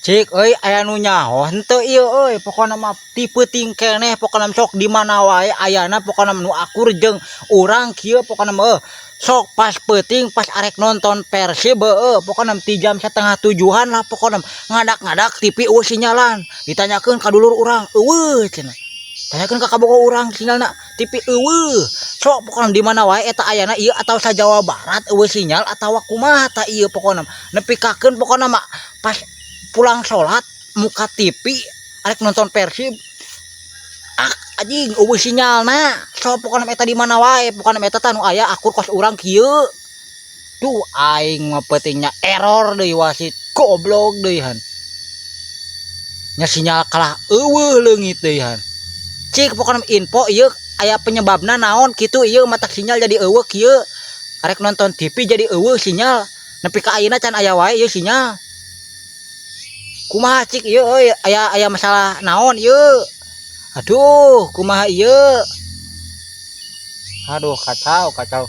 Cik aya nu nyaho henteu ieu pokona mah tipe ting keneh pokona sok di mana wae ayana pokona nu akur jeung urang kieu pokona mah sok pas peuting pas arek nonton Persib pokona ti jam 6:30 lah pokona ngadak-ngadak TV sinyalan ditanyakeun ka dulur urang eueuh cenah tanyakeun ka kabogo urang sinyalna TV eueuh sok pokona di mana wae eta ayana ieu atau sa Jawa Barat eueuh sinyal atawa kumaha ta ieu pokona nepi kakeun pokona mah pas pulang sholat muka TV arek nonton Persib anjing eueuh sinyalna so pokona eta di mana wae pokona eta tah nu aya akur kos urang kieu tuh aing mah pentingnya error deui wasit goblok deui han nya sinyal kalah eueuh leungit deui han cik pokona info ieu aya penyebabna naon kitu ieu mata sinyal jadi eueuh kieu arek nonton TV jadi eueuh sinyal nepi ka ayeuna can aya wae ieu sinyal kumaha cik ieu aya masalah naon ieu aduh kumaha ieu aduh kacau